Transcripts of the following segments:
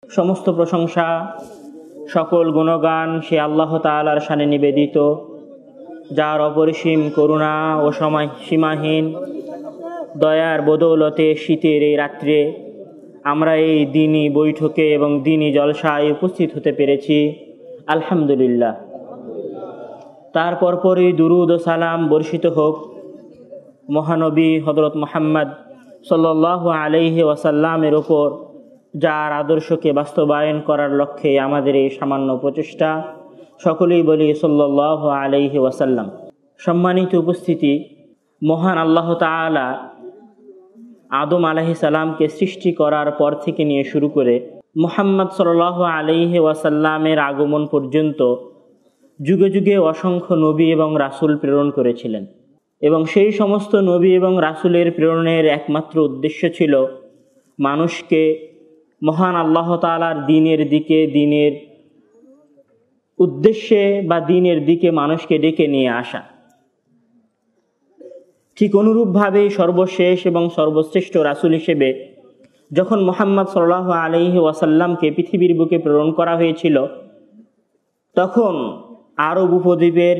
সমস্ত প্রশংসা সকল গুণগান সে আল্লাহ তাআলার শানে নিবেদিত, যার অপরিসীম করুণা ও সীমাহীন দয়ার বদৌলতে শীতের এই রাত্রে আমরা এই দিনী বৈঠকে এবং দিনী জলসায় উপস্থিত হতে পেরেছি। আলহামদুলিল্লাহ। তার পরপরই দুরুদ ও সালাম বর্ষিত হোক মহানবী হযরত মুহাম্মদ সাল্লাল্লাহু আলাইহি ওয়াসাল্লামের ওপর, যার আদর্শকে বাস্তবায়ন করার লক্ষ্যে আমাদের এই সামান্য প্রচেষ্টা। সকলেই বলি সাল্লাল্লাহু আলাইহি ওয়াসাল্লাম। সম্মানিত উপস্থিতি, মহান আল্লাহ তাআলা আদম আলাইহিস সালামকে সৃষ্টি করার পর থেকে নিয়ে শুরু করে মুহাম্মদ সাল্লাল্লাহু আলাইহি ওয়াসাল্লামের আগমন পর্যন্ত যুগে যুগে অসংখ্য নবী এবং রাসূল প্রেরণ করেছিলেন, এবং সেই সমস্ত নবী এবং রাসূলের প্রেরণের একমাত্র উদ্দেশ্য ছিল মানুষকে মহান আল্লাহ তাআলার দিনের দিকে, দিনের উদ্দেশ্যে বা দিনের দিকে মানুষকে ডেকে নিয়ে আসা। ঠিক অনুরূপভাবে সর্বশেষ এবং সর্বশ্রেষ্ঠ রাসূল হিসেবে যখন মুহাম্মদ সাল্লাল্লাহু আলাইহি ওয়াসাল্লামকে পৃথিবীর বুকে প্রেরণ করা হয়েছিল, তখন আরব উপদ্বীপের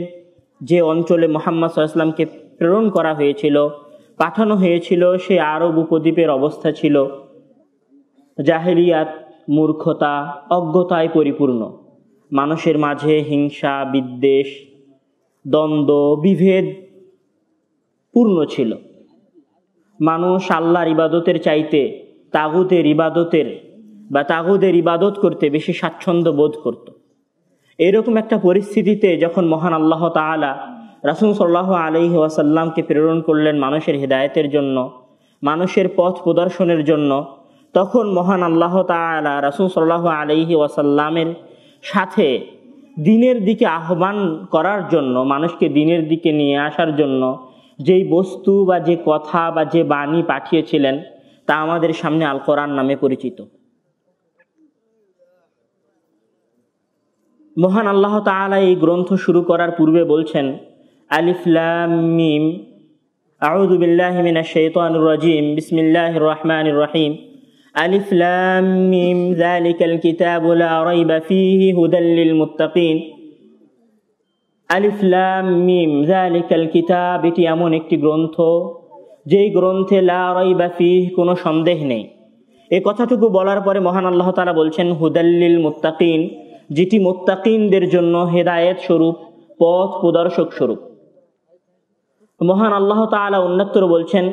যে অঞ্চলে মুহাম্মদ সাল্লাল্লাহু আলাইহি ওয়াসাল্লামকে প্রেরণ করা হয়েছিল, পাঠানো হয়েছিল, সেই আরব উপদ্বীপের অবস্থা ছিল জাহেলিয়াত, মূর্খতা, অজ্ঞতায় পরিপূর্ণ। মানুষের মাঝে হিংসা, বিদ্বেষ, দ্বন্দ্ব, বিভেদ পূর্ণ ছিল। মানুষ আল্লাহর ইবাদতের চাইতে তাগুতের ইবাদত করতে বেশি স্বাচ্ছন্দ্য বোধ করত। এরকম একটা পরিস্থিতিতে যখন মহান আল্লাহ তাআলা রাসূল সাল্লাল্লাহু আলাইহি ওয়াসাল্লামকে প্রেরণ করলেন মানুষের হেদায়েতের জন্য, মানুষের পথ প্রদর্শনের জন্য, তখন মহান আল্লাহ তাআলা রাসূল সাল্লাল্লাহু আলাইহি ওয়াসাল্লামের সাথে দ্বীনের দিকে আহ্বান করার জন্য, মানুষকে দ্বীনের দিকে নিয়ে আসার জন্য যেই বস্তু বা যে কথা বা যে বাণী পাঠিয়েছিলেন, তা আমাদের সামনে আল কোরআন নামে পরিচিত। মহান আল্লাহ তাআলা এই গ্রন্থ শুরু করার পূর্বে বলছেন, আলিফ লাম মিম, আউযু বিল্লাহি মিনাশ শাইতানির রাজিম, বিসমিল্লাহির রহমানির রহিম। আলিফ লাম মিম যালিকাল কিতাবু লা রাইবা ফীহি হুদাল লিল মুত্তাকিন। আলিফ লাম মিম যালিকাল কিতাব, এটি এমন একটি গ্রন্থ যেই গ্রন্থে লা রাইবা ফীহি, কোনো সন্দেহ নেই। এই কথাটুকু বলার পরে মহান আল্লাহ তাআলা বলছেন হুদাল লিল মুত্তাকিন, যেটি মুত্তাকিনদের জন্য হেদায়েত স্বরূপ, পথ প্রদর্শক স্বরূপ। মহান আল্লাহ তাআলা অন্যত্র বলছেন,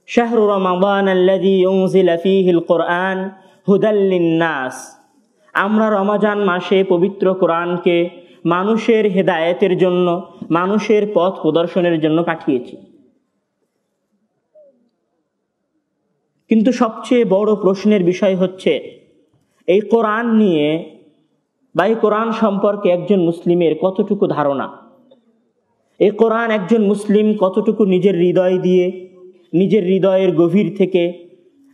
শাহরু রমাদান আল্লাযী উনজিলা ফীহিল কুরআন হুদাল লিন-নাস, আমরা রমজান মাসে পবিত্র কোরআনকে মানুষের হেদায়েতের জন্য, মানুষের পথ প্রদর্শনের জন্য পাঠিয়েছি। কিন্তু সবচেয়ে বড় প্রশ্নের বিষয় হচ্ছে, এই কোরআন নিয়ে বা এই কোরআন সম্পর্কে একজন মুসলিমের কতটুকু ধারণা, এই কোরআন একজন মুসলিম কতটুকু নিজের হৃদয় দিয়ে, নিজের হৃদয়ের গভীর থেকে,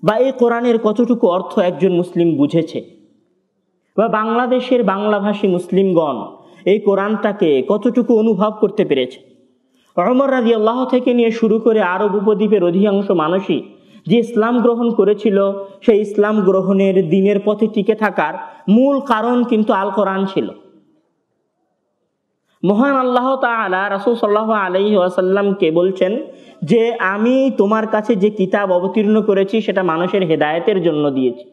বা এই কোরআনের কতটুকু অর্থ একজন মুসলিম বুঝেছে, বা বাংলাদেশের বাংলাভাষী মুসলিমগণ এই কোরআনটাকে কতটুকু অনুভব করতে পেরেছে। ওমর রাদিয়াল্লাহু থেকে নিয়ে শুরু করে আরব উপদ্বীপের অধিকাংশ মানুষই যে ইসলাম গ্রহণ করেছিল, সেই ইসলাম গ্রহণের দ্বীনের পথে টিকে থাকার মূল কারণ কিন্তু আল কোরআন ছিল। মহান আল্লাহ তাআলা রাসূল সাল্লাল্লাহু আলাইহি ওয়াসাল্লামকে বলছেন যে আমি তোমার কাছে যে কিতাব অবতীর্ণ করেছি সেটা মানুষের হেদায়েতের জন্য দিয়েছি।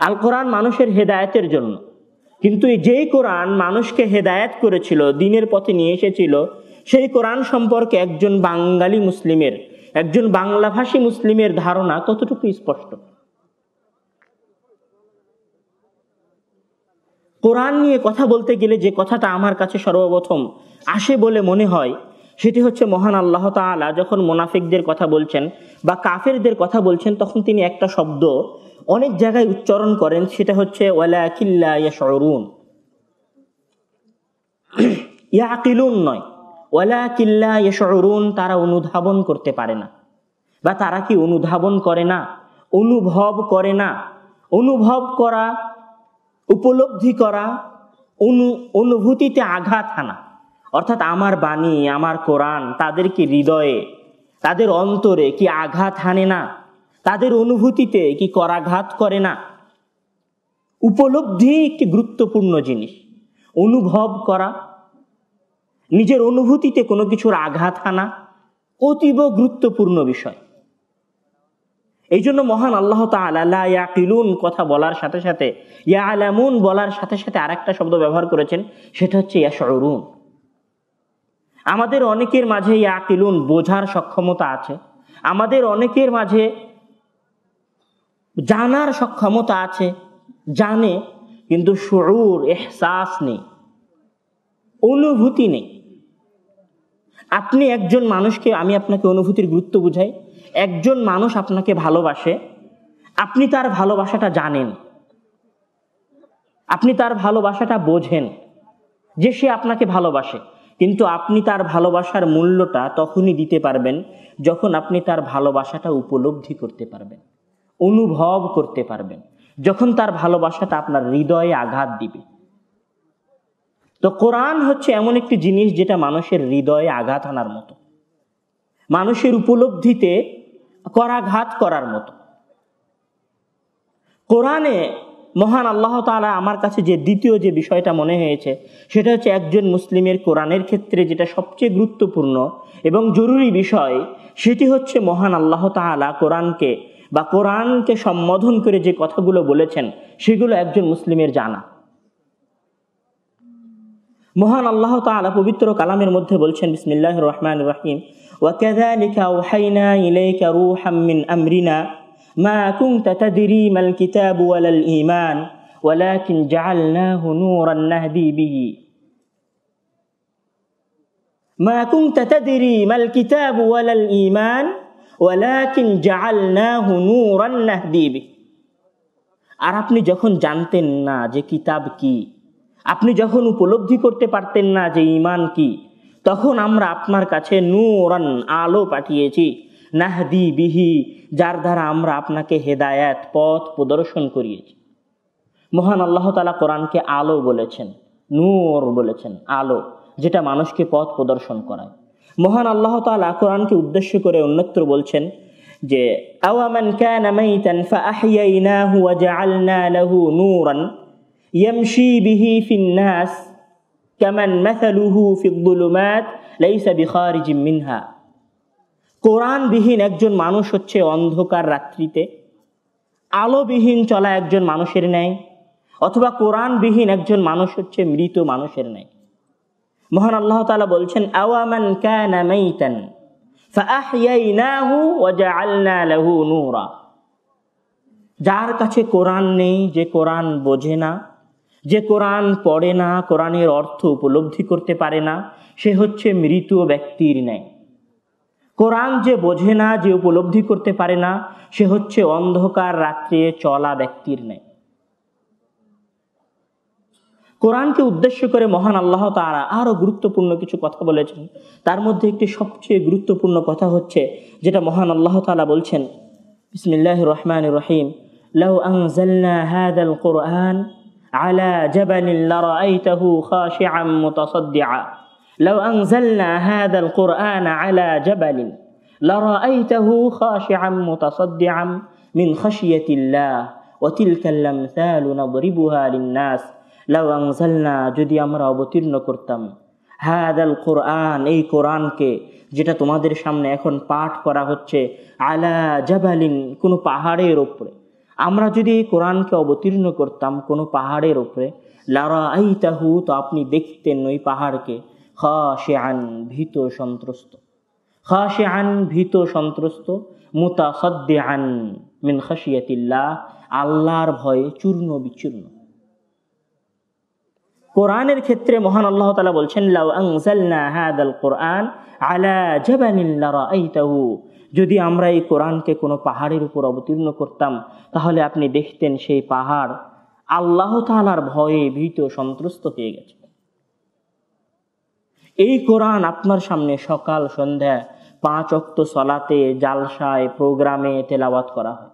আল কোরআন মানুষের হেদায়েতের জন্য। কিন্তু যেই কোরআন মানুষকে হেদায়েত করেছিল, দ্বীনের পথে নিয়ে এসেছিল, সেই কোরআন সম্পর্কে একজন বাঙালি মুসলিমের, একজন বাংলাভাষী মুসলিমের ধারণা কতটুকু স্পষ্ট। কোরআন নিয়ে কথা বলতে গেলে যে কথাটা আমার কাছে সর্বপ্রথম আসে বলে মনে হয়, সেটি হচ্ছে মহান আল্লাহ তাআলা যখন মুনাফিকদের কথা বলছেন বা কাফেরদের কথা বলছেন, তখন তিনি একটা শব্দ অনেক জায়গায় উচ্চারণ করেন, সেটা হচ্ছে ওয়ালাকিন লা ইয়াশউরুন। ইয়াকিলুন নয়, ওয়ালাকিন লা ইয়াশউরুন, তারা অনুধাবন করতে পারে না। বা তারা কি অনুধাবন করে না, অনুভব করে না? অনুভব করা, উপলব্ধি করা, অনুভূতিতে আঘাত হানা, অর্থাৎ আমার বাণী, আমার কোরআন তাদের কি হৃদয়ে, তাদের অন্তরে কি আঘাত হানে না? তাদের অনুভূতিতে কি করাঘাত করে না? উপলব্ধি একটি গুরুত্বপূর্ণ জিনিস, অনুভব করা, নিজের অনুভূতিতে কোনো কিছুর আঘাত আনা অতীব গুরুত্বপূর্ণ বিষয়। এই জন্য মহান আল্লাহ তাআলা লা ইয়াকিলুন কথা বলার সাথে সাথে ইয়ালামুন বলার সাথে সাথে আরেকটা শব্দ ব্যবহার করেছেন, সেটা হচ্ছে ইয়াশউরুন। আমাদের অনেকের মাঝে ইয়াকিলুন বোঝার সক্ষমতা আছে, আমাদের অনেকের মাঝে জানার সক্ষমতা আছে, জানে, কিন্তু শুউর ইহসাস নেই, অনুভূতি নেই। আপনি একজন মানুষকে, আমি আপনাকে অনুভূতির গুরুত্ব বুঝাই, একজন মানুষ আপনাকে ভালোবাসে, আপনি তার ভালোবাসাটা জানেন, আপনি তার ভালোবাসাটা বোঝেন যে সে আপনাকে ভালোবাসে, কিন্তু আপনি তার ভালোবাসার মূল্যটা তখনই দিতে পারবেন যখন আপনি তার ভালোবাসাটা উপলব্ধি করতে পারবেন, অনুভব করতে পারবেন, যখন তার ভালোবাসাটা আপনার হৃদয়ে আঘাত দিবে। তো কোরআন হচ্ছে এমন একটি জিনিস যেটা মানুষের হৃদয়ে আঘাত আনার মতো, মানুষের উপলব্ধিতে করাঘাত করার মতো। কোরআনে মহান আল্লাহ তাআলা আমার কাছে যে দ্বিতীয় যে বিষয়টা মনে হয়েছে, সেটা হচ্ছে একজন মুসলিমের কোরআনের ক্ষেত্রে যেটা সবচেয়ে গুরুত্বপূর্ণ এবং জরুরি বিষয়, সেটি হচ্ছে মহান আল্লাহ তাআলা কোরআনকে সম্বোধন করে যে কথাগুলো বলেছেন সেগুলো একজন মুসলিমের জানা। মহান আল্লাহ তাআলা পবিত্র কালামের মধ্যে বলছেন, বিসমিল্লাহির রহমানির রহিম, ওয়া কাযালিকা আওহাইনা ইলাইকা রূহাম মিন আমরিনা মা কুনতা তাদরি মাল কিতাবু ওয়ালাল ঈমান ওয়ালাকিন জাআলনাহু নূরান নাহদি বিহি মা কুনতা তাদরি মাল কিতাবু ওয়ালাল ঈমান ওয়ালাকিন জাআলনাহু নূরান নাহদি বিহি। আর আপনি যখন জানতেন না যে কিতাব কি, আপনি যখন উপলব্ধি করতে পারতেন না যে ঈমান কি, তখন আমরা আপনার কাছে নূরান আলো পাঠিয়েছি, নাহদি বিহি যার দ্বারা আমরা আপনাকে হেদায়েত পথ প্রদর্শন করিয়েছি। মহান আল্লাহ তাআলা কোরআনকে আলো বলেছেন, নূর বলেছেন, আলো যেটা মানুষকে পথ প্রদর্শন করায়। মহান আল্লাহ তাআলা কোরআনকে উদ্দেশ্য করে অন্যত্র বলছেন যে আওয়ামান কানা মাইতান ফাআহইয়াইনাহু ওয়া জাআলনা লাহু নূরান ইয়ামশি বিহি ফিন নাস কামান মাসালুহু ফিয-যুলুমাত লাইসা বিখারিজিম মিনহা। কোরআনবিহীন একজন মানুষ হচ্ছে অন্ধকার রাত্রিতে আলোবিহীন চলা একজন মানুষের ন্যায়, অথবা কোরআনবিহীন একজন মানুষ হচ্ছে মৃত মানুষের ন্যায়। মহান আল্লাহ তাআলা বলছেন আওয়ামান কানা মাইতান ফাআহইয়াইনাহু ওয়া জাআলনা লাহু নূরা। যার কাছে কোরআন নেই, যে কোরআন বোঝে না, যে কোরআন পড়ে না, কোরআনের অর্থ উপলব্ধি করতে পারে না, সে হচ্ছে মৃত ব্যক্তির ন্যায়। কোরআন যে বোঝে না, যে উপলব্ধি করতে পারে না, সে হচ্ছে অন্ধকার রাত্রে চলা ব্যক্তির ন্যায়। কোরআনকে উদ্দেশ্য করে মহান আল্লাহ তাআলা আরো গুরুত্বপূর্ণ কিছু কথা বলেছেন। তার মধ্যে একটি সবচেয়ে গুরুত্বপূর্ণ কথা হচ্ছে যেটা মহান আল্লাহ তাআলা বলছেন, বিসমিল্লাহির রহমানির রহিম, লাউ আনজালনা হাযাল কুরআন আলা জাবালিন লারাআইতাহু খাশিআম মুতাসাদ্দিআ লাউ আনজালনা হাযাল কুরআন আলা জাবালিন লারাআইতাহু খাশিআম মুতাসাদ্দিআম মিন খাশিয়াতিল্লাহ ওয়া তিলকাল আমসালু নাদরিবুহা লিন-নাস। লাউ আনজালনা, যদি আমরা অবতীর্ণ করতাম, হাযাল কুরআন, এই কোরআনকে যেটা তোমাদের সামনে এখন পাঠ করা হচ্ছে, আলা জাবালিন, কোনো পাহাড়ের উপরে, আমরা যদি এই কোরআনকে অবতীর্ণ করতাম কোনো পাহাড়ের উপরে, লারাআইতাহু, তো আপনি দেখতেন ওই পাহাড়কে, খাশিআন, ভীত সন্ত্রস্ত, খাশিআন, ভীত সন্ত্রস্ত, মুতাসাদ্দিআন মিন খাশিয়াতিল্লাহ, আল্লাহর ভয়ে চূর্ণ বিচূর্ণ। কোরআনের ক্ষেত্রে মহান আল্লাহ তাআলা বলছেন লাউ আনজালনা হাযাল কুরআন আলা জাবালিন লারাআইতাহু, যদি আমরা এই কোরআনকে কোনো পাহাড়ের উপর অবতীর্ণ করতাম, তাহলে আপনি দেখতেন সেই পাহাড় আল্লাহ তাআলার ভয়ে ভীত সন্ত্রস্ত হয়ে গেছে। এই কোরআন আপনার সামনে সকাল সন্ধ্যা 5 ওয়াক্ত সালাতে, জালসায়, প্রোগ্রামে তেলাওয়াত করা হয়।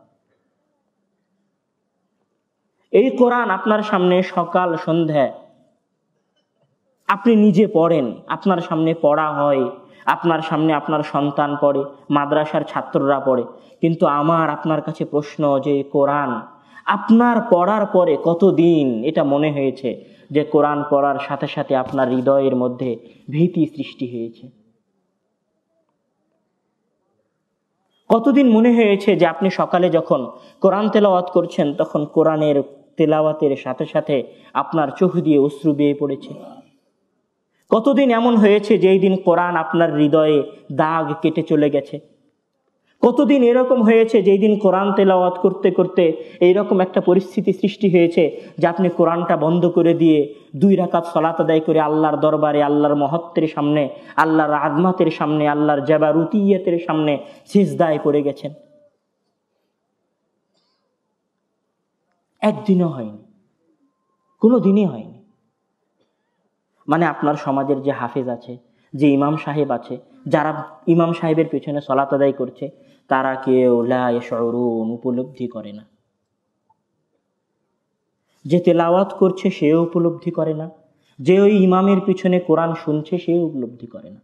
এই কোরআন আপনার সামনে সকাল সন্ধ্যা আপনি নিজে পড়েন, আপনার সামনে পড়া হয়, আপনার সামনে আপনার সন্তান পড়ে, মাদ্রাসার ছাত্ররা পড়ে। কিন্তু আমার আপনার কাছে প্রশ্ন যে কোরআন আপনার পড়ার পরে কতদিন এটা মনে হয়েছে যে কোরআন পড়ার সাথে সাথে আপনার হৃদয়ের মধ্যে ভীতি সৃষ্টি হয়েছে? কতদিন মনে হয়েছে যে আপনি সকালে যখন কোরআন তেলাওয়াত করছেন তখন কোরআনের তেলাওয়াতের সাথে সাথে আপনার চোখ দিয়ে অশ্রু বেয়ে পড়েছে? কতদিন এমন হয়েছে যে এই দিন কোরআন আপনার হৃদয়ে দাগ কেটে চলে গেছে? কতদিন এরকম হয়েছে যে এই দিন কোরআন তেলাওয়াত করতে করতে এইরকম একটা পরিস্থিতি সৃষ্টি হয়েছে যে আপনি কোরআনটা বন্ধ করে দিয়ে 2 রাকাত সালাত আদায় করে আল্লাহর দরবারে, আল্লাহর মহত্বের সামনে, আল্লাহর আযমতের সামনে, আল্লাহর জাবারুতিয়াতের সামনে সিজদায় পড়ে গেছেন? একদিনও হয়নি, কোনো দিনই হয়নি। মানে আপনার সমাজের যে হাফেজ আছে, যে ইমাম সাহেব আছে, যারা ইমাম সাহেবের পেছনে সালাত আদায় করছে, তারা কেউ লা ইয়াশউরুন, উপলব্ধি করে না। যে তেলাওয়াত করছে সেও উপলব্ধি করে না, যে ওই ইমামের পিছনে কোরআন শুনছে সেও উপলব্ধি করে না।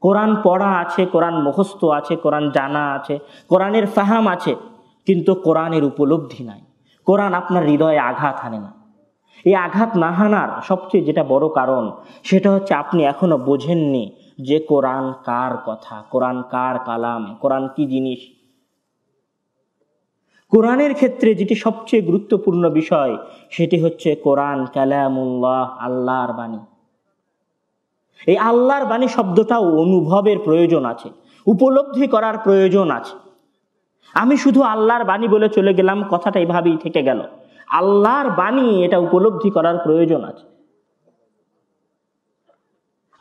কোরআন পড়া আছে, কোরআন মুখস্থ আছে, কোরআন জানা আছে, কোরআনের ফাহাম আছে, কিন্তু কোরআনের উপলব্ধি নাই। কোরআন আপনার হৃদয়ে আঘাত হানে না। এই আঘাত না হানার সবচেয়ে যেটা বড় কারণ, সেটা হচ্ছে আপনি এখনো বোঝেননি যে কোরআন কার কথা, কোরআন কার কালাম, কোরআন কি জিনিস। কোরআনের ক্ষেত্রে যেটি সবচেয়ে গুরুত্বপূর্ণ বিষয়, সেটি হচ্ছে কোরআন কালামুল্লাহ, আল্লাহর বাণী। এই আল্লাহর বাণী শব্দটাও অনুভবের প্রয়োজন আছে, উপলব্ধি করার প্রয়োজন আছে। আমি শুধু আল্লাহর বাণী বলে চলে গেলাম, কথাটা এইভাবেই থেকে গেল। আল্লাহর বাণী, এটা উপলব্ধি করার প্রয়োজন আছে।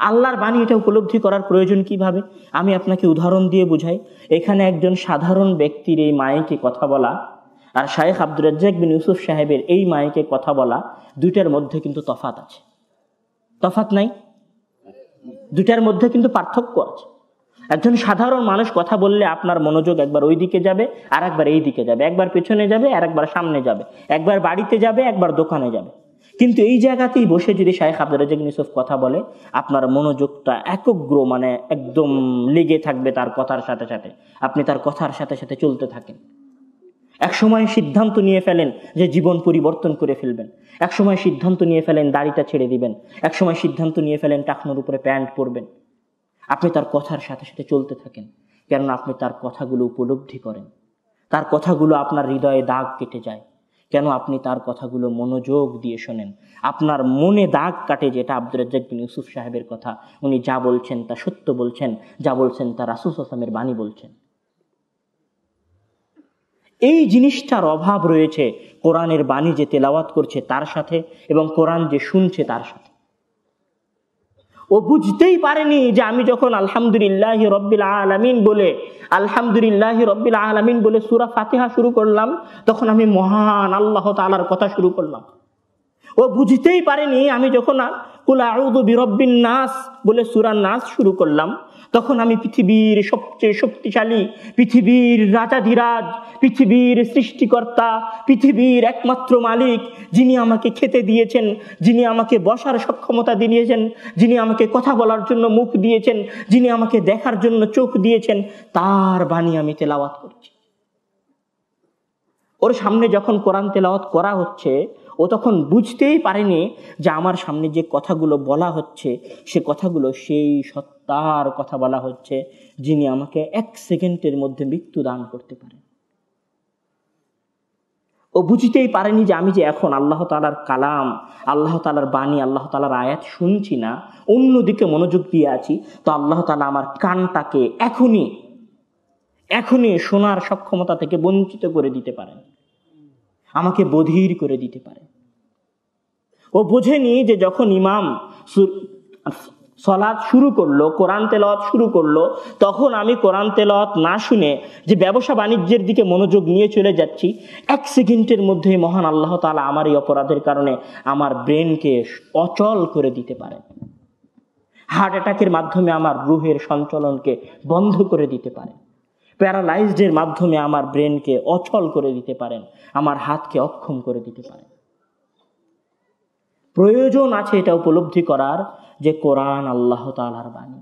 আল্লাহর বাণী এটা উপলব্ধি করার প্রয়োজন কিভাবে? আমি আপনাকে উদাহরণ দিয়ে বুঝাই। এখানে একজন সাধারণ ব্যক্তির এই মাইকে কথা বলা আর শায়েখ আব্দুর রাজ্জাক বিন ইউসুফ সাহেবের এই মাইকে কথা বলা, দুইটার মধ্যে কিন্তু তফাৎ আছে। তফাৎ নাই? দুইটার মধ্যে কিন্তু পার্থক্য আছে। একজন সাধারণ মানুষ কথা বললে আপনার মনোযোগ একবার ওই দিকে যাবে, আর একবার এই দিকে যাবে, একবার পেছনে যাবে, আর একবার সামনে যাবে, একবার বাড়িতে যাবে, একবার দোকানে যাবে। কিন্তু এই জায়গাতেই বসে যদি শায়েখ আব্দুর রাজ্জাক বিন ইউসুফ কথা বলে, আপনার মনোযোগটা একগ্র, মানে একদম লেগে থাকবে তার কথার সাথে সাথে। আপনি তার কথার সাথে সাথে চলতে থাকেন। এক সময় সিদ্ধান্ত নিয়ে ফেলেন যে জীবন পরিবর্তন করে ফেলবেন, এক সময় সিদ্ধান্ত নিয়ে ফেলেন দাড়িটা ছেড়ে দিবেন, এক সময় সিদ্ধান্ত নিয়ে ফেলেন টাকনোর উপরে প্যান্ট পরবেন। আপনি তার কথার সাথে সাথে চলতে থাকেন, কেননা আপনি তার কথাগুলো উপলব্ধি করেন। তার কথাগুলো আপনার হৃদয়ে দাগ কেটে যায়, কেন আপনি তার কথাগুলো মনোযোগ দিয়ে শোনেন। আপনার মনে দাগ কাটে, যেটা আব্দুর রাজ্জাক বিন ইউসুফ সাহেবের কথা, উনি যা বলছেন তা সত্য বলছেন, যা বলছেন তা রাসূল সাল্লাল্লাহু আলাইহি ওয়াসাল্লামের বাণী বলছেন। এই জিনিসটার অভাব রয়েছে কোরআনের বাণী যে তেলাওয়াত করছে তার সাথে, এবং কোরআন যে শুনছে তার সাথে। ও বুঝতেই পারেনি যে আমি যখন আলহামদুলিল্লাহি রাব্বিল আলামিন বলে, আলহামদুলিল্লাহি রাব্বিল আলামিন বলে সূরা ফাতিহা শুরু করলাম, তখন আমি মহান আল্লাহ তাআলার কথা শুরু করলাম। ও বুঝতেই পারেনি আমি যখন কুল আউযু বিরাব্বিন নাস বলে সূরা নাস শুরু করলাম, তখন আমি পৃথিবীর সবচেয়ে শক্তিশালী, পৃথিবীর রাজাধিরাজ, পৃথিবীর সৃষ্টিকর্তা, পৃথিবীর একমাত্র মালিক, যিনি আমাকে খেতে দিয়েছেন, যিনি আমাকে বসার সক্ষমতা দিয়েছেন, যিনি আমাকে কথা বলার জন্য মুখ দিয়েছেন, যিনি আমাকে দেখার জন্য চোখ দিয়েছেন, তার বাণী আমি তেলাওয়াত করছি। ওর সামনে যখন কোরআন তেলাওয়াত করা হচ্ছে, ও তখন বুঝতেই পারেনি যে আমার সামনে যে কথাগুলো বলা হচ্ছে, সে কথাগুলো সেই সত্তার কথা বলা হচ্ছে, যিনি আমাকে 1 সেকেন্ডের মধ্যে মৃত্যু দান করতে পারেন। ও বুঝতেই পারেনি যে আমি যে এখন আল্লাহ তাআলার কালাম, আল্লাহ তাআলার বাণী, আল্লাহ তাআলার আয়াত শুনছি না, অন্যদিকে মনোযোগ দিয়ে আছি, তো আল্লাহ তাআলা আমার কানটাকে এখনই শোনার সক্ষমতা থেকে বঞ্চিত করে দিতে পারেন, আমাকে বধির করে দিতে পারে। ও বোঝেনি যে যখন ইমাম সালাত শুরু করলো, কোরআন তেলাওয়াত শুরু করলো, তখন আমি কোরআন তেলাওয়াত না শুনে যে ব্যবসা বাণিজ্যের দিকে মনোযোগ নিয়ে চলে যাচ্ছি, 1 সেকেন্ডের মধ্যে মহান আল্লাহ তাআলা আমার এই অপরাধের কারণে আমার ব্রেনকে অচল করে দিতে পারেন। হার্ট অ্যাটাকের মাধ্যমে আমার রুহের সঞ্চালনকে বন্ধ করে দিতে পারেন, প্যারালাইজডের মাধ্যমে আমার ব্রেনকে অচল করে দিতে পারেন, আমার হাতকে অক্ষম করে দিতে পারেন। প্রয়োজন আছে এটা উপলব্ধি করার যে কোরআন আল্লাহ তাআলার বাণী।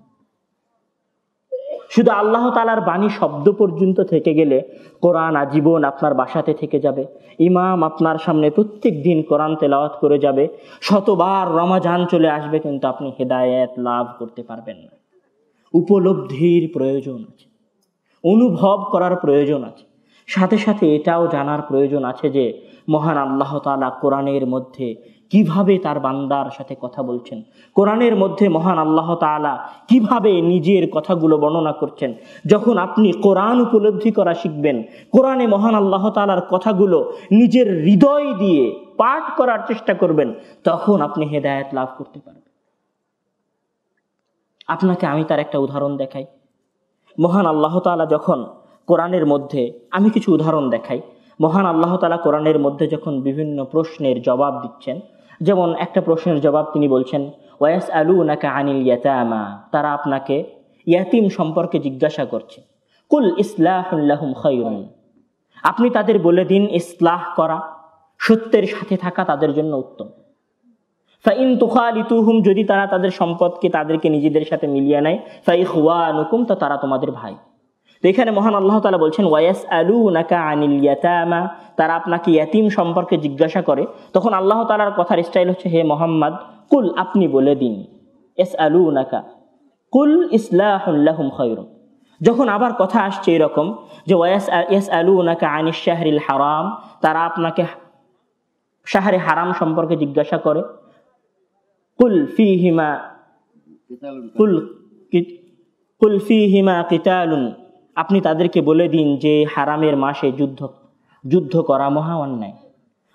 শুধু আল্লাহ তাআলার বাণী শব্দ পর্যন্ত থেকে গেলে কোরআন আজীবন আপনার বাসাতে থেকে যাবে। ইমাম আপনার সামনে প্রত্যেক দিন কোরআন তেলাওয়াত করে যাবে, শতবার রমাজান চলে আসবে, কিন্তু আপনি হেদায়েত লাভ করতে পারবেন না। উপলব্ধির প্রয়োজন আছে, অনুভব করার প্রয়োজন আছে, সাথে সাথে এটাও জানার প্রয়োজন আছে যে মহান আল্লাহ তাআলা কোরআনের মধ্যে কিভাবে তার বান্দার সাথে কথা বলছেন, কোরআনের মধ্যে মহান আল্লাহ তাআলা কিভাবে নিজের কথাগুলো বর্ণনা করছেন। যখন আপনি কোরআন উপলব্ধি করা শিখবেন, কোরআনে মহান আল্লাহ তাআলার কথাগুলো নিজের হৃদয় দিয়ে পাঠ করার চেষ্টা করবেন, তখন আপনি হেদায়েত লাভ করতে পারবেন। আপনাকে আমি তার একটা উদাহরণ দেখাই। মহান আল্লাহ তাআলা যখন কোরআনের মধ্যে, আমি কিছু উদাহরণ দেখাই, মহান আল্লাহ তাআলা কোরআনের মধ্যে যখন বিভিন্ন প্রশ্নের জবাব দিচ্ছেন, যেমন একটা প্রশ্নের জবাব তিনি বলছেন ওয়ায়াসআলুনাকা আনিল ইয়াতামা, তারা আপনাকে ইয়াতিম সম্পর্কে জিজ্ঞাসা করছে, কুল ইসলাহুল লাহুম খায়রুন, আপনি তাদের বলে দিন ইসলাহ করা, সত্যের সাথে থাকা তাদের জন্য উত্তম। ফাইন তুখালিতুহুম, যদি তারা তাদের সম্পদকে তাদেরকে নিজেদের সাথে মিলিয়ে নেয়, ফাইখওয়ানুকুম, তো তারা তোমাদের ভাই। তো এখানে মহান আল্লাহ তাআলা বলছেন ওয়ায়াসআলুনাকা আনিল ইয়াতামা, তারা আপনাকে ইয়াতিম সম্পর্কে জিজ্ঞাসা করে। তখন আল্লাহ তাআলার কথার স্টাইল হচ্ছে, হে মুহাম্মদ, কুল, আপনি বলে দিন, ইয়াসআলুনাকা কুল ইসলাহুল লাহুম খায়রুন। যখন আবার কথা আসছে এরকম যে ইয়াসআলুনাকা আনিশ শাহরিল হারাম, তারা আপনাকে শাহরে হারাম সম্পর্কে জিজ্ঞাসা করে, কুল ফীহিমা কিতালুন, আপনি তাদেরকে বলে দিন যে হারামের মাসে যুদ্ধ করা মহা অন্যায়।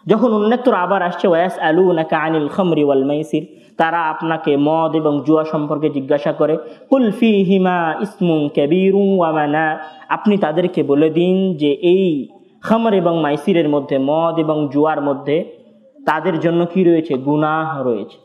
যখন অন্যত্র আবার আসছে ওয়ায়াসআলুনাকা আনিল খামরি ওয়াল মাইসির, তারা আপনাকে মদ এবং জুয়া সম্পর্কে জিজ্ঞাসা করে, কুল ফীহিমা ইসমুন কাবীরুন ওয়া মানা, আপনি তাদেরকে বলে দিন যে এই খামর এবং মাইসিরের মধ্যে, মদ এবং জুয়ার মধ্যে তাদের জন্য কি রয়েছে? গুনাহ রয়েছে।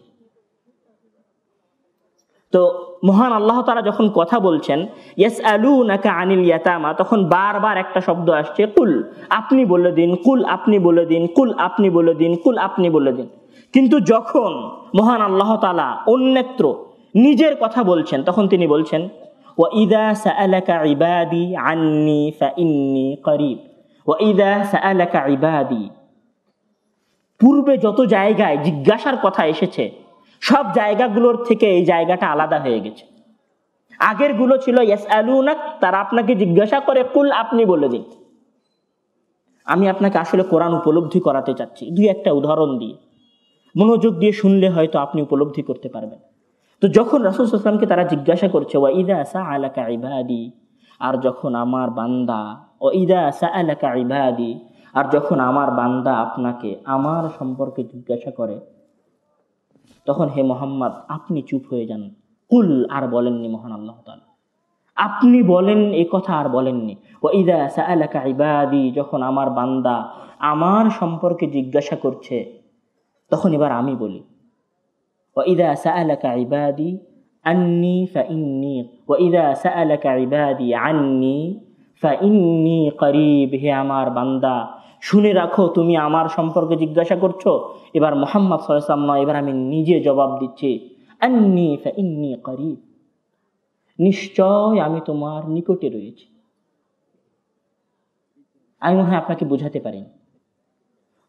তো মহান আল্লাহ তাআলা যখন কথা বলছেন ইয়াসআলুনাকা আনিল ইয়াতামা, তখন বারবার একটা শব্দ আসছে, কুল, আপনি বলে দিন, কুল, আপনি বলে দিন, কুল, আপনি বলে দিন, কুল, আপনি বলে দিন। কিন্তু যখন মহান আল্লাহ তাআলা অন্যত্র নিজের কথা বলছেন, তখন তিনি বলছেন ওয়া ইযা সাআলাকা ইবাদি আন্নী ফাইন্নী করিব, ওয়া ইযা সাআলাকা ইবাদি। পূর্বে যত জায়গায় জিজ্ঞাসার কথা এসেছে, সব জায়গাগুলোর থেকে এই জায়গাটা আলাদা হয়ে গেছে। আগের গুলো ছিল ইয়াসআলুনাক, তারা আপনাকে জিজ্ঞাসা করে, কুল, আপনি বলে দিন। আমি আপনাকে আসলে কোরআন উপলব্ধি করাতে চাচ্ছি দুই একটা উদাহরণ দিয়ে, মনোযোগ দিয়ে শুনলে হয়তো আপনি উপলব্ধি করতে পারবেন। তো যখন রাসূল সাল্লাল্লাহু আলাইহি ওয়াসাল্লামকে তারা জিজ্ঞাসা করছে ওয়া ইযা সাআলাকা ইবাদি, আর যখন আমার বান্দা, ও ইযা সাআলাকা ইবাদি, আর যখন আমার বান্দা আপনাকে আমার সম্পর্কে জিজ্ঞাসা করে, তখন হে মুহাম্মদ আপনি চুপ হয়ে যান। কুল, আর বলেননি মহান আল্লাহ তাআলা, আপনি বলেন এই কথা আর বলেননি। ওয়া ইযা সাআলাকা ইবাদি, যখন আমার বান্দা আমার সম্পর্কে জিজ্ঞাসা করছে, তখন এবার আমি বলি ওয়া ইযা সাআলাকা ইবাদি আন্নী ফাইন্নী, ওয়া ইযা সাআলাকা ইবাদি আন্নী ফাইন্নী করিব, হে আমার বান্দা শুনে রাখো, তুমি আমার সম্পর্কে জিজ্ঞাসা করছো, এবার মুহাম্মদ সাল্লাল্লাহু আলাইহি ওয়াসাল্লাম নয়, এবার আমি নিজে জবাব দিচ্ছি, আন্নী ফাইন্নী করিব, নিশ্চয় আমি তোমার নিকটে রয়েছি। আমি মনে হয় আপনাকে বোঝাতে পারিনি।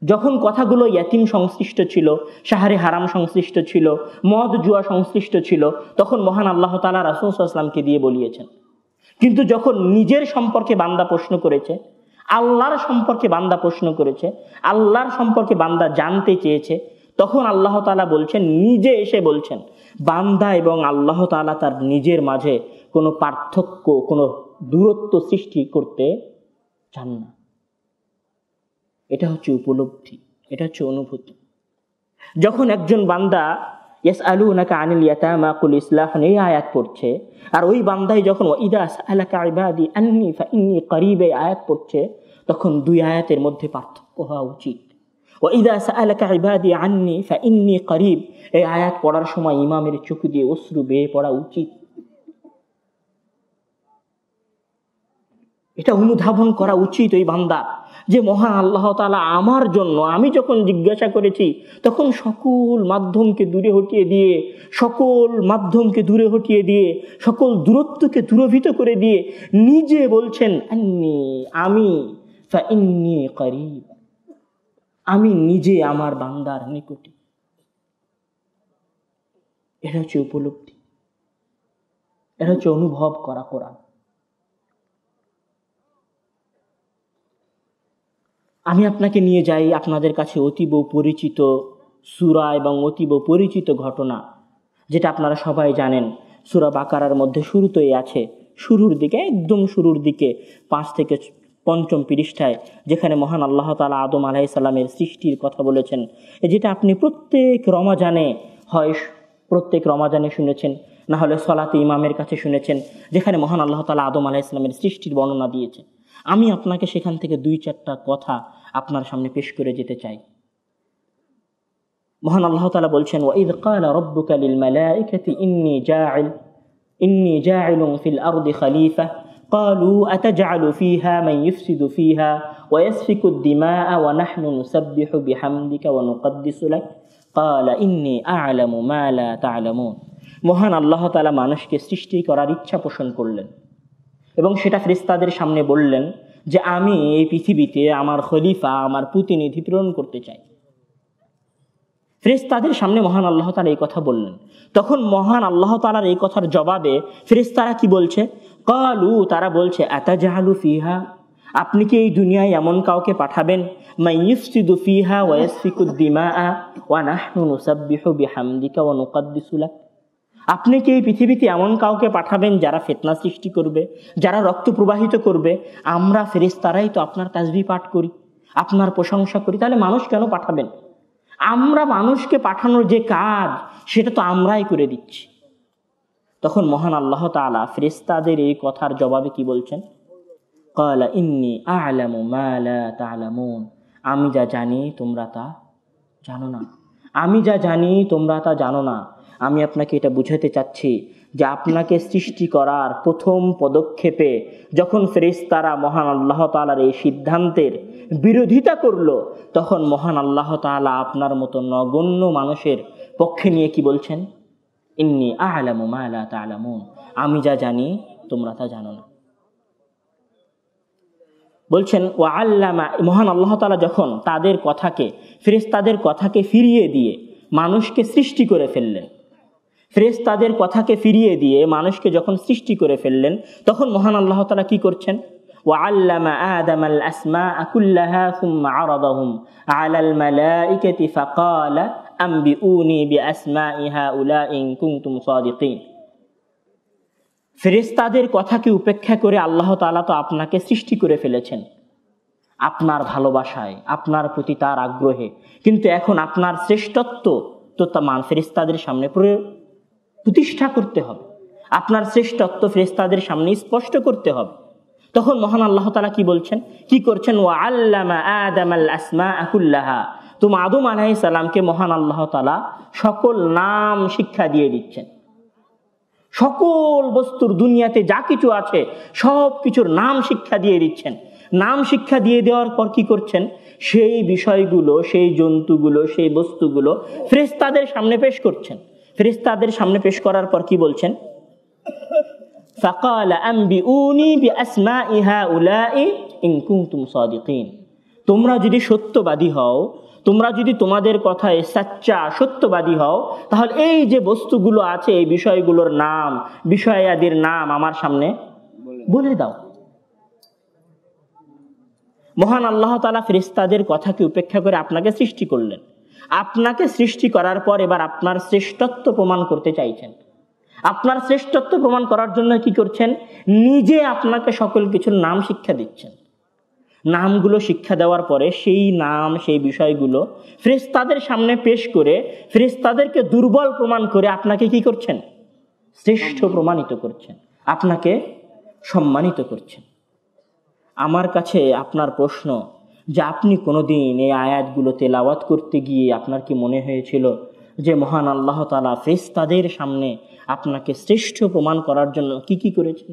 যখন কথাগুলো ইয়াতিম সংশ্লিষ্ট ছিল, শাহরে হারাম সংশ্লিষ্ট ছিল, মদ জুয়া সংশ্লিষ্ট ছিল, তখন মহান আল্লাহ তাআলা রাসূল সাল্লাল্লাহু আলাইহি ওয়াসাল্লামকে দিয়ে বলিয়েছেন। কিন্তু যখন নিজের সম্পর্কে বান্দা প্রশ্ন করেছে, আল্লাহর সম্পর্কে বান্দা প্রশ্ন করেছে, আল্লাহর সম্পর্কে বান্দা জানতে চেয়েছে, তখন আল্লাহ তাআলা বলছেন, নিজে এসে বলছেন, বান্দা এবং আল্লাহ তাআলা তার নিজের মাঝে কোনো পার্থক্য, কোনো দূরত্ব সৃষ্টি করতে চান না। এটা হচ্ছে উপলব্ধি, এটা হচ্ছে অনুভূতি। যখন একজন বান্দা ইয়াসআলুনাকা আনিল ইয়াতামা কুল ইসলাহুন, এই আয়াত পড়ছে, আর ওই বান্দাই যখন ওয়া ইযা সাআলাকা ইবাদি আন্নী ফাইন্নী করিব এই আয়াত পড়ছে, তখন দুই আয়াতের মধ্যে পার্থক্য হওয়া উচিত। ওয়া ইযা সাআলাকা ইবাদি আন্নী ফাইন্নী করিব এই আয়াত পড়ার সময় ইমামের চোখ দিয়ে অশ্রু বেয়ে পড়া উচিত। এটা অনুধাবন করা উচিত ওই বান্দা, যে মহান আল্লাহ তাআলা আমার জন্য, আমি যখন জিজ্ঞাসা করেছি তখন সকল মাধ্যমকে দূরে হটিয়ে দিয়ে, সকল দূরত্বকে দূরভীত করে দিয়ে নিজে বলছেন আমি ফাইন্নী করিব, আমি নিজে আমার বান্দার নিকটে। এটা হচ্ছে উপলব্ধি, এটা হচ্ছে অনুভব করা কোরআন। আমি আপনাকে নিয়ে যাই আপনাদের কাছে অতীব পরিচিত সূরা এবং অতীব পরিচিত ঘটনা, যেটা আপনারা সবাই জানেন। সূরা বাকারার মধ্যে শুরুতেই আছে, শুরুর দিকে, একদম শুরুর দিকে 5 থেকে 5 পৃষ্ঠায়, যেখানে মহান আল্লাহ তাআলা আদম আলাইহিস সালামের সৃষ্টির কথা বলেছেন, যেটা আপনি প্রত্যেক রমাজানে শুনেছেন, না হলে সলাতে ইমামের কাছে শুনেছেন, যেখানে মহান আল্লাহ তাআলা আদম আলাইহিস সালামের সৃষ্টির বর্ণনা দিয়েছে। আমি আপনাকে সেখান থেকে 2-4টা কথা আপনার সামনে পেশ করে যেতে চাই। মহান আল্লাহ তাআলা বলছেন, ওয়াইদ ক্বালা রাব্বুকা লিল মালাইকাতি ইন্নী জাইলুন ফিল আরদি খলিফা ক্বালু আতাজআলু ফিহা মান ইফসিদু ফিহা ওয়া ইয়াসফিকু আদ-দিমাআ ওয়া নাহনু নুসাব্বিহু বিহামদিকা ওয়া নুকদ্দিসু লাক ক্বালা ইন্নী আ'লামু মা লা তা'লামুন। মহান আল্লাহ তাআলা মানুষকে সৃষ্টি করার ইচ্ছা পোষণ করলেন এবং সেটা ফেরেশতাদের সামনে বললেন যে আমি এই পৃথিবীতে আমার খলিফা, আমার প্রতিনিধি প্রেরণ করতে চাই। ফেরেশতাদের সামনে মহান আল্লাহ তাআলা এই কথা বললেন। তখন মহান আল্লাহ তাআলার এই কথার জবাবে ফেরেশতারা কি বলছে? ক্বালু, তারা বলছে, আতাজআলু ফিহা, আপনি কি এই দুনিয়ায় এমন কাউকে পাঠাবেন, মান ইফসিদু ফিহা ওয়া ইয়াসফিকু আদ-দিমাআ ওয়া নাহনু নুসাব্বিহু বিহামদিকা ওয়া নুকদ্দিসু লাক, আপনি কি এই পৃথিবীতে এমন কাউকে পাঠাবেন যারা ফিতনা সৃষ্টি করবে, যারা রক্ত প্রবাহিত করবে? আমরা ফেরেশতারাই তো আপনার তাসবিহ পাঠ করি, আপনার প্রশংসা করি, তাহলে মানুষ কেন পাঠাবেন? আমরা মানুষকে পাঠানোর যে কাজ সেটা তো আমরাই করে দিচ্ছি। তখন মহান আল্লাহ তাআলা ফেরেশতাদের এই কথার জবাবে কি বলছেন? ক্বালা ইন্নী আ'লামু মা লা তা'লামুন, আমি যা জানি তোমরা তা জানো না, আমি যা জানি তোমরা তা জানো না। আমি আপনাকে এটা বুঝাতে চাচ্ছি যে আপনাকে সৃষ্টি করার প্রথম পদক্ষেপে যখন ফেরেশতারা মহান আল্লাহ তাআলার এই সিদ্ধান্তের বিরোধিতা করলো, তখন মহান আল্লাহ তাআলা আপনার মতো নগণ্য মানুষের পক্ষে নিয়ে কি বলছেন? ইন্নী আ'লামু মা লা তা'লামুন, আমি যা জানি তোমরা তা জানো না। বলছেন ওয়া আল্লামা, মহান আল্লাহ তাআলা যখন তাদের কথাকে, ফেরেশতাদের কথাকে ফিরিয়ে দিয়ে মানুষকে সৃষ্টি করে ফেললেন, ফেরেশতাদের কথাকে ফিরিয়ে দিয়ে মানুষকে যখন সৃষ্টি করে ফেললেন, তখন মহান আল্লাহ তাআলা কি করছেন? ওয়া আল্লামা আদামাল আসমাআ কুল্লাহা সুম্মা আরাদাহুম আলাল মালাইকাতি ফাকালা আনবিউনি বিআসমাই হাউলাই ইন কুনতুম সাদিকিন। ফেরেশতাদের কথাকে উপেক্ষা করে আল্লাহ তাআলা তো আপনাকে সৃষ্টি করে ফেলেছেন আপনার ভালোবাসায়, আপনার প্রতি তার আগ্রহে, কিন্তু এখন আপনার শ্রেষ্ঠত্ব তো তামান ফেরেশতাদের সামনে প্রতিষ্ঠা করতে হবে, আপনার শ্রেষ্ঠত্ব ফেরেশতাদের সামনে স্পষ্ট করতে হবে। তখন মহান আল্লাহ তাআলা কি বলছেন, কি করছেন? ওয়া আল্লামা আদামাল আসমাআ কুল্লাহা, তুমি আদম আলাইহিস সালামকে মহান আল্লাহ তাআলা সকল নাম শিক্ষা দিয়ে দিচ্ছেন। সকল বস্তুর, দুনিয়াতে যা কিছু আছে সব কিছুর নাম শিক্ষা দিয়ে দিচ্ছেন। নাম শিক্ষা দিয়ে দেওয়ার পর কি করছেন? সেই বিষয়গুলো, সেই জন্তুগুলো, সেই বস্তুগুলো ফেরেশতাদের সামনে পেশ করছেন। ফেরেশতাদের সামনে পেশ করার পর কি বলছেন? ফাকালা আনবিউনি বিআসমাই হাউলাই ইন কুনতুম সাদিকিন, তোমরা যদি সত্যবাদী হও, তোমরা যদি তোমাদের কথায় সাচ্চা সত্যবাদী হও, তাহলে এই যে বস্তুগুলো আছে, এই বিষয়গুলোর নাম, বিষয়াদির নাম আমার সামনে বলে দাও। মহান আল্লাহ তাআলা ফেরেশতাদের কথাকে উপেক্ষা করে আপনাকে সৃষ্টি করলেন। আপনাকে সৃষ্টি করার পর এবার আপনার শ্রেষ্ঠত্ব প্রমাণ করতে চাইছেন। আপনার শ্রেষ্ঠত্ব প্রমাণ করার জন্য কি করছেন? নিজে আপনাকে সকল কিছুর নাম শিক্ষা দিচ্ছেন। নামগুলো শিক্ষা দেওয়ার পরে সেই নাম, সেই বিষয়গুলো ফেরেশতাদের সামনে পেশ করে ফেরেশতাদেরকে দুর্বল প্রমাণ করে আপনাকে কি করছেন? শ্রেষ্ঠ প্রমাণিত করছেন, আপনাকে সম্মানিত করছেন। আমার কাছে আপনার প্রশ্ন যে আপনি কোনোদিন এই আয়াতগুলো তেলাওয়াত করতে গিয়ে আপনার কি মনে হয়েছিল যে মহান আল্লাহ তাআলা ফেরেশতাদের সামনে আপনাকে শ্রেষ্ঠ প্রমাণ করার জন্য কি কি করেছেন?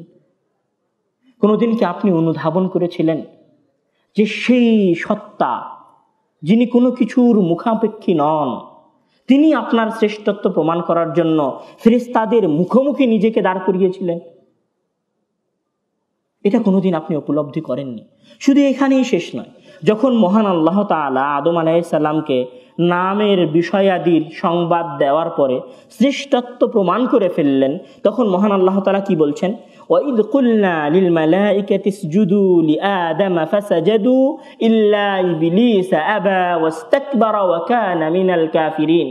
কোনোদিন কি আপনি অনুধাবন করেছিলেন যে সেই সত্তা যিনি কোনো কিছুর মুখাপেক্ষী নন, তিনি আপনার শ্রেষ্ঠত্ব প্রমাণ করার জন্য ফেরেশতাদের মুখোমুখি নিজেকে দাঁড় করিয়েছিলেন? এটা কোনোদিন আপনি উপলব্ধি করেননি। শুধু এখানেই শেষ নয়, যখন মহান আল্লাহ তাআলা আদম আলাইহিস সালামকে নামের বিষয়াদির সংবাদ দেওয়ার পরে শ্রেষ্ঠত্ব প্রমাণ করে ফেললেন, তখন মহান আল্লাহ তাআলা কি বলছেন? وَإِذْ قُلْنَا لِلْمَلَائِكَةِ اسْجُدُوا لِآدَمَ فَسَجَدُوا إِلَّا إِبْلِيسَ أَبَى وَاسْتَكْبَرَ وَكَانَ مِنَ الْكَافِرِينَ।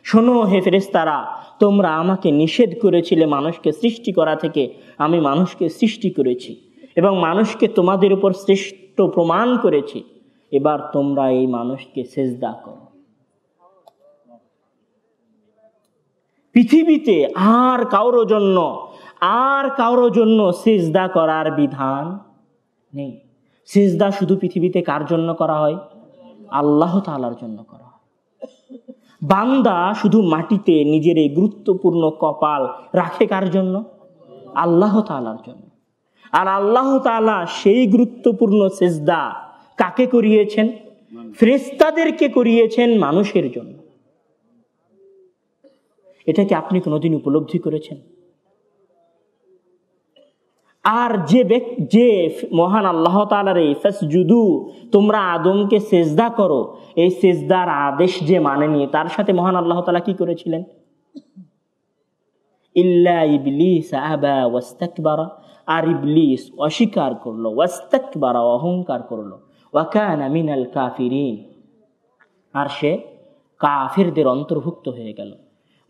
শোনো হে ফেরেশতারা, তোমরা আমাকে নিষেধ করেছিলে মানুষকে সৃষ্টি করা থেকে, আমি মানুষকে সৃষ্টি করেছি এবং মানুষকে তোমাদের উপর শ্রেষ্ঠ প্রমাণ করেছি, এবার তোমরা এই মানুষকে সিজদা করো। পৃথিবীতে আর কারোর জন্য সিজদা করার বিধান নেই। সিজদা শুধু পৃথিবীতে কার জন্য করা হয়? আল্লাহ তাআলার জন্য করা হয়। বান্দা শুধু মাটিতে নিজের এই গুরুত্বপূর্ণ কপাল রাখে কার জন্য? আল্লাহ তাআলার জন্য। আর আল্লাহ তাআলা সেই গুরুত্বপূর্ণ সিজদা কাকে করিয়েছেন? ফেরেশতাদেরকে করিয়েছেন মানুষের জন্য। এটা কি আপনি কোনোদিন উপলব্ধি করেছেন? আর যে মহান আল্লাহ তাআলার এই ফাসজুদু, তোমরা আদমকে সিজদা করো, এই সিজদার আদেশ যে মানেনি, তার সাথে মহান আল্লাহ তাআলা কি করেছিলেন? ইল্লা ইবলিস আবা ওয়াস্তাকবারা, আর ইবলিস অস্বীকার করলো, ওয়াস্তাকবারা অহংকার করলো, ওয়া কানা মিনাল কাফিরিন, আর সে কাফিরদের অন্তর্ভুক্ত হয়ে গেল।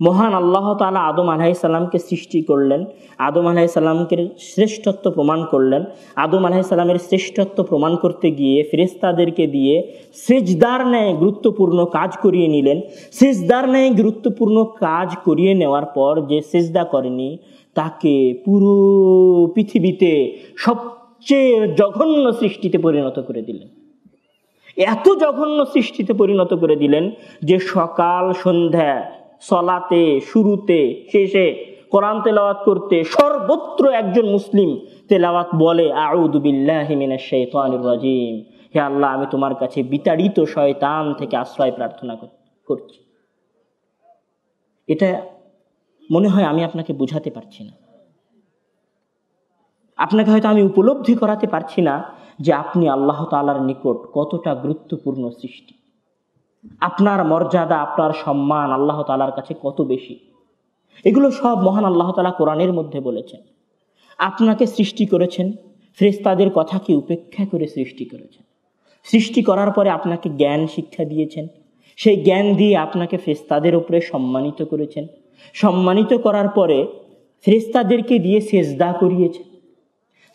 মহান আল্লাহ তাআলা আদম আলাইহিস সালামকে সৃষ্টি করলেন, আদম আলাইহিস সালামকে শ্রেষ্ঠত্ব প্রমাণ করলেন। আদম আলাইহিস সালামের শ্রেষ্ঠত্ব প্রমাণ করতে গিয়ে ফেরেশতাদেরকে দিয়ে সিজদার ন্যায় গুরুত্বপূর্ণ কাজ করিয়ে নিলেন। সিজদার ন্যায় গুরুত্বপূর্ণ কাজ করিয়ে নেওয়ার পর যে সিজদা করেনি, তাকে পুরো পৃথিবীতে সবচেয়ে জঘন্য সৃষ্টিতে পরিণত করে দিলেন। এত জঘন্য সৃষ্টিতে পরিণত করে দিলেন যে সকাল সন্ধ্যা, সলাতে, শুরুতে, শেষে, কোরআন তেলাওয়াত করতে সর্বত্র একজন মুসলিম তেলাওয়াত বলে, আউযু বিল্লাহি মিনাশ শাইতানির রাজিম, হে আল্লাহ, আমি তোমার কাছে বিতাড়িত শয়তান থেকে আশ্রয় প্রার্থনা করছি। এটা মনে হয় আমি আপনাকে বুঝাতে পারছি না, আপনাকে হয়তো আমি উপলব্ধি করাতে পারছি না যে আপনি আল্লাহ তাআলার নিকট কতটা গুরুত্বপূর্ণ সৃষ্টি। আপনার মর্যাদা, আপনার সম্মান আল্লাহ তাআলার কাছে কত বেশি। এগুলো সব মহান আল্লাহ তাআলা কোরআনের মধ্যে বলেছেন। আপনাকে সৃষ্টি করেছেন, ফেরেশতাদের কথাকে উপেক্ষা করে সৃষ্টি করেছেন। সৃষ্টি করার পরে আপনাকে জ্ঞান শিক্ষা দিয়েছেন, সেই জ্ঞান দিয়ে আপনাকে ফেরেশতাদের উপরে সম্মানিত করেছেন। সম্মানিত করার পরে ফেরেশতাদেরকে দিয়ে সেজদা করিয়েছেন।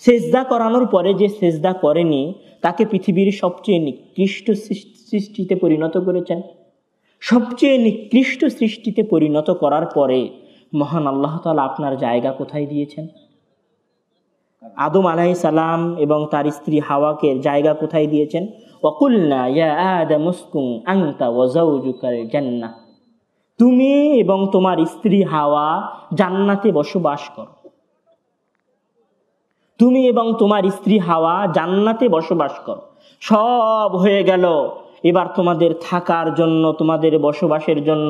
সেজদা করানোর পরে যে সেজদা করেনি, তাকে পৃথিবীর সবচেয়ে নিকৃষ্ট সৃষ্টিতে পরিণত করেছেন। সবচেয়ে নিকৃষ্ট সৃষ্টিতে পরিণত করার পরে মহান আল্লাহ তাআলা আপনার জায়গা কোথায় দিয়েছেন? আদম আলাইহিস সালাম এবং তার স্ত্রী হাওয়াকে জায়গা কোথায় দিয়েছেন? ওয়াকুলনা ইয়া আদাম উসকুন আনতা ওয়া যাওজুকাল জান্নাহ, তুমি এবং তোমার স্ত্রী হাওয়া জান্নাতে বসবাস করো। তুমি এবং তোমার স্ত্রী হাওয়া জান্নাতে বসবাস করো। সব হয়ে গেল। এবার তোমাদের থাকার জন্য, তোমাদের বসবাসের জন্য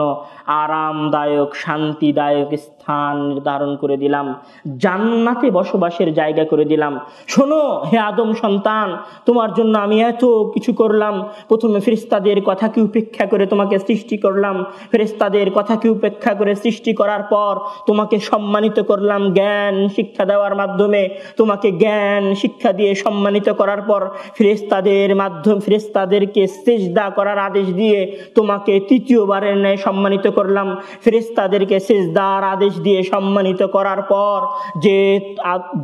আরামদায়ক, শান্তিদায়ক স্থান নির্ধারণ করে দিলাম, জান্নাতে বসবাসের জায়গা করে দিলাম। শোনো হে আদম সন্তান, তোমার জন্য আমি এত কিছু করলাম। প্রথমে ফেরেশতাদের কথাকে উপেক্ষা করে তোমাকে সৃষ্টি করলাম। ফেরেশতাদের কথাকে উপেক্ষা করে সৃষ্টি করার পর তোমাকে সম্মানিত করলাম জ্ঞান শিক্ষা দেওয়ার মাধ্যমে। তোমাকে জ্ঞান শিক্ষা দিয়ে সম্মানিত করার পর ফেরেশতাদেরকে সিজদা করার আদেশ দিয়ে তোমাকে তৃতীয়বারের ন্যায় সম্মানিত করলাম। ফেরেশতাদেরকে সিজদার আদেশ দিয়ে সম্মানিত করার পর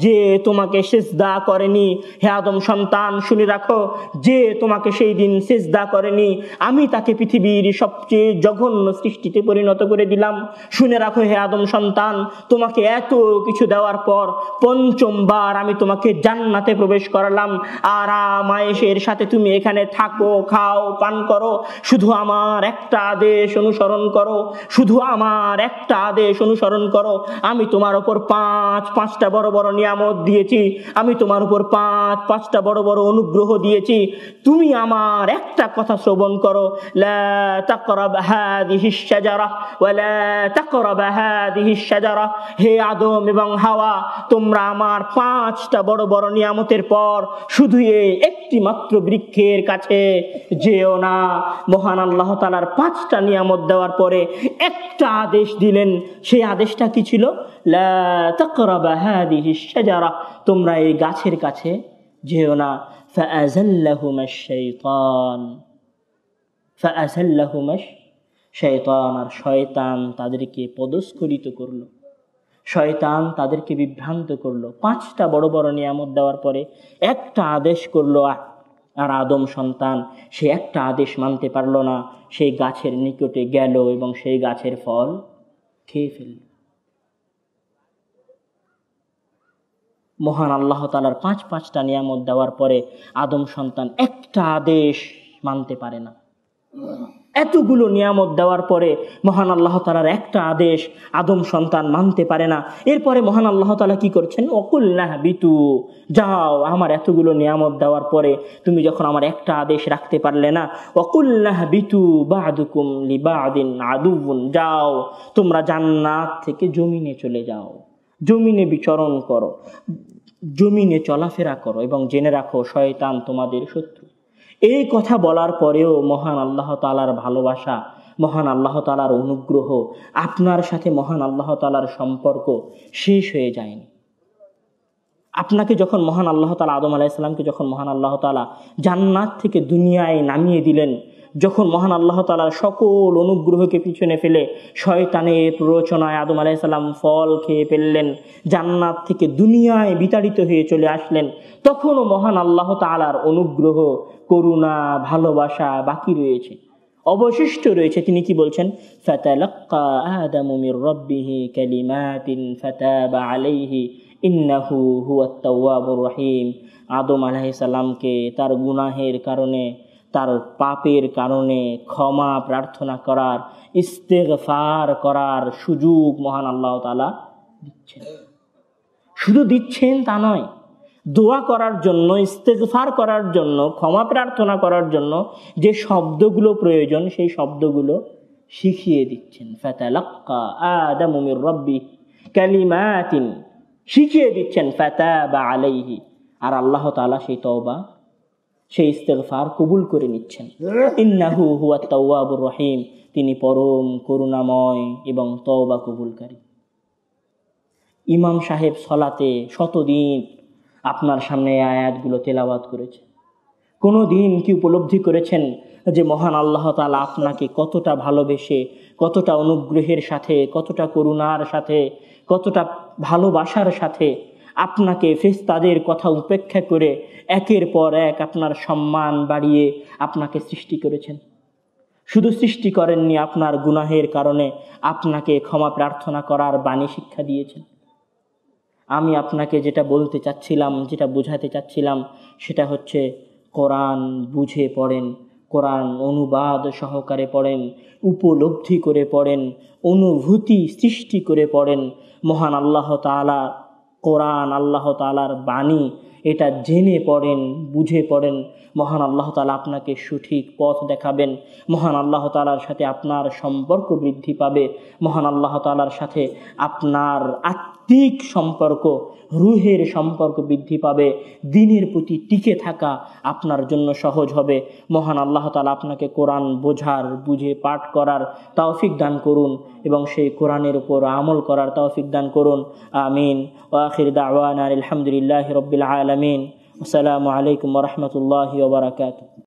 যে তোমাকে সিজদা করেনি, হে আদম সন্তান শুনে রাখো, যে তোমাকে সেই দিন সিজদা করেনি, আমি তাকে পৃথিবীর সবচেয়ে জঘন্য সৃষ্টিতে পরিণত করে দিলাম। শুনে রাখো হে আদম সন্তান, তোমাকে এত কিছু দেওয়ার পর পঞ্চমবার আমি তোমাকে জান্নাতে প্রবেশ করালাম। আরাম আয়েশের সাথে তুমি এখানে থাকো, খাও, পান করো, শুধু আমার একটা আদেশ অনুসরণ করো, শুধু আমার একটা আদেশ অনুসরণ করো। আমি তোমার উপর পাঁচটা বড় বড় নিয়ামত দিয়েছি, আমি তোমার উপর পাঁচটা বড় বড় অনুগ্রহ দিয়েছি, তুমি আমার একটা কথা শ্রবণ করো, লা তাকরাব হাযিহিশ শাজারা ওয়া লা তাকরাব হাযিহিশ শাজারা। হে আদম এবং হাওয়া, তোমরা আমার পাঁচটা বড় বড় নিয়ামতের পর শুধু এই একটি মাত্র বৃক্ষের কাছে যেও না। মহান আল্লাহ তাআলার পাঁচটা নিয়ামত দেওয়ার পরে একটা আদেশ দিলেন, সেই আদেশটা কি ছিল? লা তাকরাব হাযিহিশ শাজারা, তোমরা এই গাছের কাছে যেও না। ফাআযাল্লাহুমাশ শাইতান, আর শয়তান তাদেরকে পদস্খলিত করলো, শয়তান তাদেরকে বিভ্রান্ত করলো। পাঁচটা বড় বড় নিয়ামত দেওয়ার পরে একটা আদেশ করলো, আর আদম সন্তান সে একটা আদেশ মানতে পারলো না, সেই গাছের নিকটে গেল এবং সেই গাছের ফল খেয়ে ফেলল। মহান আল্লাহ তাআলার পাঁচটা নিয়ামত দেওয়ার পরে আদম সন্তান একটা আদেশ মানতে পারে না। এতগুলো নিয়ামত দেওয়ার পরে মহান আল্লাহ তাআলার একটা আদেশ আদম সন্তান মানতে পারে না। এরপরে মহান আল্লাহ তাআলা কি করছেন? ওয়াকুলনা বিতু, যাও, আমার এতগুলো নিয়ামত দেওয়ার পরে তুমি যখন আমার একটা আদেশ রাখতে পারলে না, ওয়াকুলনা বিতু বা'দুকুম লিবা'দিন আদুউন, যাও তোমরা জান্নাত থেকে জমিনে চলে যাও, জমিনে বিচরণ করো, জমিনে চলাফেরা করো, এবং জেনে রাখো শয়তান তোমাদের শত্রু। এই কথা বলার পরেও মহান আল্লাহ তাআলার ভালোবাসা, মহান আল্লাহ তাআলার অনুগ্রহ, আপনার সাথে মহান আল্লাহ তাআলার সম্পর্ক শেষ হয়ে যায়নি। আপনাকে যখন মহান আল্লাহ তাআলা, আদম আলাইহিস সালামকে যখন মহান আল্লাহ তাআলা জান্নাত থেকে দুনিয়ায় নামিয়ে দিলেন, যখন মহান আল্লাহ তাআলার সকল অনুগ্রহকে পিছনে ফেলে শয়তানের প্ররোচনায় আদম আলাইহিস সালাম ফল খেয়ে ফেললেন, জান্নাত থেকে দুনিয়ায় বিতাড়িত হয়ে চলে আসলেন, তখনও মহান আল্লাহ তাআলার অনুগ্রহ, করুণা, ভালোবাসা বাকি রয়েছে, অবশিষ্ট রয়েছে। তিনি কি বলছেন? ফাতালাক্কা আদামু মির রাব্বিহি কালিমাতিন ফাতাবা আলাইহি ইন্নাহু হুয়াত তাওয়াবুর রহিম। আদম আলাইহিস সালামকে তার গুনাহের কারণে, তার পাপের কারণে ক্ষমা প্রার্থনা করার, ইস্তেগফার করার সুযোগ মহান আল্লাহ তাআলা দিচ্ছেন। শুধু দিচ্ছেন তা নয়, দোয়া করার জন্য, ইস্তেগফার করার জন্য, ক্ষমা প্রার্থনা করার জন্য যে শব্দগুলো প্রয়োজন সেই শব্দগুলো শিখিয়ে দিচ্ছেন। ফাতালাক্কা আদামু মির রাব্বি কালিমাতিন, শিখিয়ে দিচ্ছেন, ফাতাবা আলাইহি, আর আল্লাহ তাআলা সেই তওবা, সেই ইস্তেগফার কবুল করে নিচ্ছেন। ইন্নাহু হুয়াত তাওয়াবুর রহিম, তিনি পরম করুণাময় এবং তওবা কবুলকারী। ইমাম সাহেব সলাতে শতদিন আপনার সামনে এই আয়াতগুলো তেলাওয়াত করেছে। কোনো দিন কি উপলব্ধি করেছেন যে মহান আল্লাহ তাআলা আপনাকে কতটা ভালোবেসে, কতটা অনুগ্রহের সাথে, কতটা করুণার সাথে, কতটা ভালোবাসার সাথে আপনাকে ফেরেশতাদের কথা উপেক্ষা করে একের পর এক আপনার সম্মান বাড়িয়ে আপনাকে সৃষ্টি করেছেন? শুধু সৃষ্টি করেননি, আপনার গুনাহের কারণে আপনাকে ক্ষমা প্রার্থনা করার বাণী শিক্ষা দিয়েছেন। আমি আপনাকে যেটা বলতে চাচ্ছিলাম, যেটা বোঝাতে চাচ্ছিলাম, সেটা হচ্ছে কোরআন বুঝে পড়েন, কোরআন অনুবাদ সহকারে পড়েন, উপলব্ধি করে পড়েন, অনুভূতি সৃষ্টি করে পড়েন। মহান আল্লাহ তাআলা কোরআন, আল্লাহ তাআলার বাণী, এটা জেনে পড়েন, বুঝে পড়েন। মহান আল্লাহ তাআলা আপনাকে সঠিক পথ দেখাবেন। মহান আল্লাহ তাআলার সাথে আপনার সম্পর্ক বৃদ্ধি পাবে। মহান আল্লাহ তাআলার সাথে আপনার আত্মিক সম্পর্ক, রুহের সম্পর্ক বৃদ্ধি পাবে। দ্বীনের প্রতি টিকে থাকা আপনার জন্য সহজ হবে। মহান আল্লাহ তাআলা আপনাকে কোরআন বোঝার, বুঝে পাঠ করার তৌফিক দান করুন এবং সেই কোরআনের উপর আমল করার তৌফিক দান করুন। আমিন। ওয়া আখির দাওয়ানা আলহামদুলিল্লাহি রাব্বিল আলামিন। আসসালামু আলাইকুম ওয়া রাহমাতুল্লাহি ওয়া বারাকাতুহু।